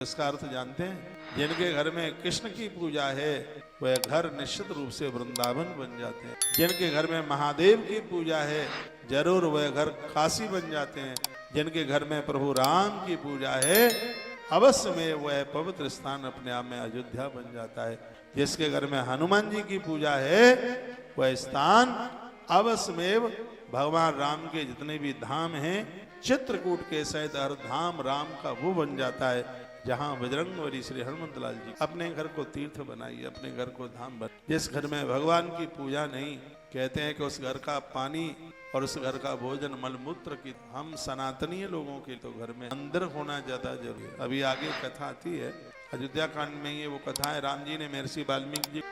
इसका अर्थ जानते हैं? जिनके घर में कृष्ण की पूजा है वह घर निश्चित रूप से वृंदावन बन जाते हैं। जिनके घर में महादेव की पूजा है जरूर वह घर काशी बन जाते हैं। जिनके घर में प्रभु राम की पूजा है अवश्य में वह पवित्र स्थान अपने आप में अयोध्या बन जाता है। जिसके घर में हनुमान जी की पूजा है वह स्थान अवश्य में भगवान राम के जितने भी धाम हैं चित्रकूट के सहित हर धाम राम का वो बन जाता है। जहाँ बजरंगबली श्री हनुमत लाल जी अपने घर को तीर्थ बनाइए, अपने घर को धाम बन। जिस घर में भगवान की पूजा नहीं, कहते हैं कि उस घर का पानी और उस घर का भोजन मलमूत्र की। हम सनातनीय लोगों के तो घर में मंदिर होना ज्यादा जरूरी है। अभी आगे कथा आती है अयोध्या कांड में, ये वो कथा है। राम जी ने महर्षि वाल्मीकि जी,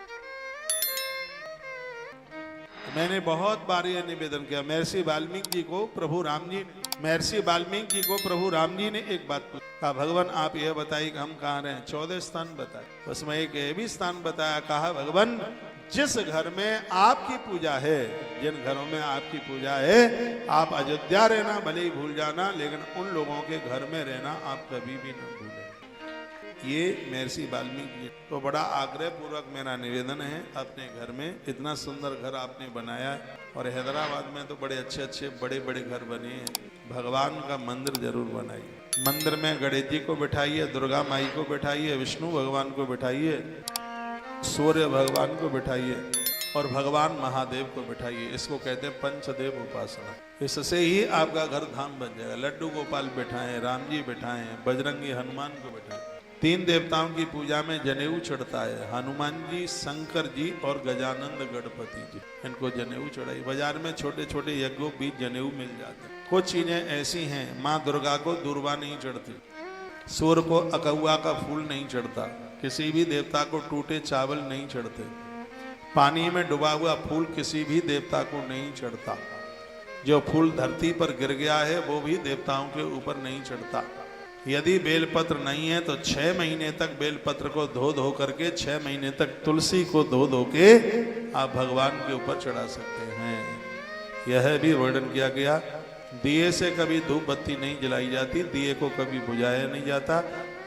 मैंने बहुत बार ये निवेदन किया, महर्षि वाल्मीकि जी को प्रभु राम जी ने एक बात कहा, भगवान आप यह बताइए कि हम कहाँ रहे हैं। 14 स्थान बताए, उसमें एक ये भी स्थान बताया, कहा भगवान जिस घर में आपकी पूजा है, जिन घरों में आपकी पूजा है आप अयोध्या रहना भले ही भूल जाना, लेकिन उन लोगों के घर में रहना आप कभी भी न भूलें। ये महर्षि वाल्मीकि जी तो बड़ा आग्रह पूर्वक मेरा निवेदन है, अपने घर में इतना सुंदर घर आपने बनाया है और हैदराबाद में तो बड़े अच्छे अच्छे बड़े बड़े घर बने हैं। भगवान का मंदिर जरूर बनाइए। मंदिर में गणेश जी को बिठाइए, दुर्गा माई को बिठाइए, विष्णु भगवान को बिठाइए, सूर्य भगवान को बिठाइए और भगवान महादेव को बिठाइए। इसको कहते हैं पंचदेव उपासना। इससे ही आपका घर धाम बन जाएगा। लड्डू गोपाल बिठाएं, राम जी बिठाएं, बजरंगी हनुमान को बिठाएं। 3 देवताओं की पूजा में जनेऊ चढ़ता है, हनुमान जी, शंकर जी और गजानंद गणपति जी, इनको जनेऊ चढ़ाई। बाजार में छोटे छोटे यज्ञों बीच जनेऊ मिल जाते हैं। कुछ चीजें ऐसी हैं, माँ दुर्गा को दूर्वा नहीं चढ़ती, सूर्य को अकहुआ का फूल नहीं चढ़ता, किसी भी देवता को टूटे चावल नहीं चढ़ते, पानी में डूबा हुआ फूल किसी भी देवता को नहीं चढ़ता, जो फूल धरती पर गिर गया है वो भी देवताओं के ऊपर नहीं चढ़ता। यदि बेलपत्र नहीं है तो 6 महीने तक बेलपत्र को धो धो करके 6 महीने तक तुलसी को धो धो के आप भगवान के ऊपर चढ़ा सकते हैं। यह भी वर्णन किया गया। दिए से कभी धूप बत्ती नहीं जलाई जाती, दिए को कभी बुझाया नहीं जाता।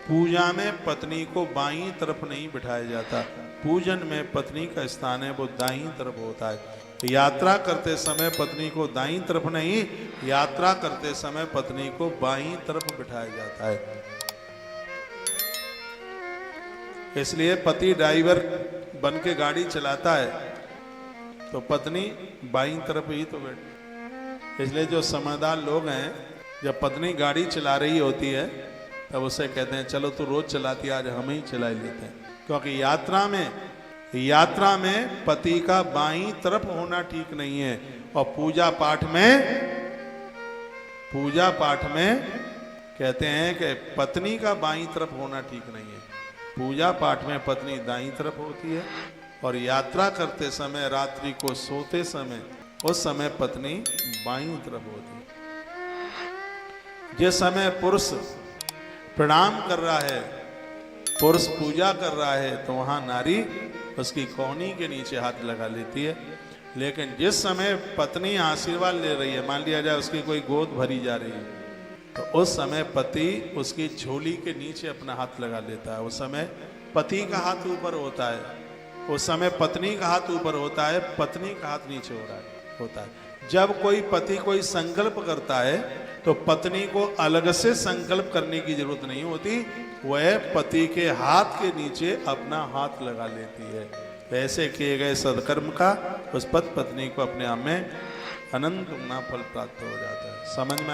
पूजा में पत्नी को बाईं तरफ नहीं बिठाया जाता, पूजन में पत्नी का स्थान है वो दाईं तरफ होता है। यात्रा करते समय पत्नी को दाईं तरफ नहीं, यात्रा करते समय पत्नी को बाईं तरफ बिठाया जाता है। इसलिए पति ड्राइवर बन के गाड़ी चलाता है तो पत्नी बाईं तरफ ही तो बैठ। इसलिए जो समझदार लोग हैं, जब पत्नी गाड़ी चला रही होती है तब उसे कहते हैं चलो तू रोज चलाती है, आज हम ही चला लेते हैं। क्योंकि यात्रा में पति का बाईं तरफ होना ठीक नहीं है। और पूजा पाठ में कहते हैं कि पत्नी का बाईं तरफ होना ठीक नहीं है। पूजा पाठ में पत्नी दाईं तरफ होती है और यात्रा करते समय, रात्रि को सोते समय, उस समय पत्नी बाईं तरफ होती है। जिस समय पुरुष प्रणाम कर रहा है, पुरुष पूजा कर रहा है, तो वहां नारी उसकी कोहनी के नीचे हाथ लगा लेती है। लेकिन जिस समय पत्नी आशीर्वाद ले रही है, मान लिया जाए उसकी कोई गोद भरी जा रही है, तो उस समय पति उसकी झोली के नीचे अपना हाथ लगा लेता है। उस समय पति का हाथ ऊपर होता है, उस समय पत्नी का हाथ ऊपर होता है, पत्नी का हाथ नीचे होता है। जब कोई पति कोई संकल्प करता है तो पत्नी को अलग से संकल्प करने की जरूरत नहीं होती, वह पति के हाथ के नीचे अपना हाथ लगा लेती है। ऐसे किए गए सदकर्म का उस पत्नी को अपने आप में अनंत गुना फल प्राप्त हो जाता है। समझ में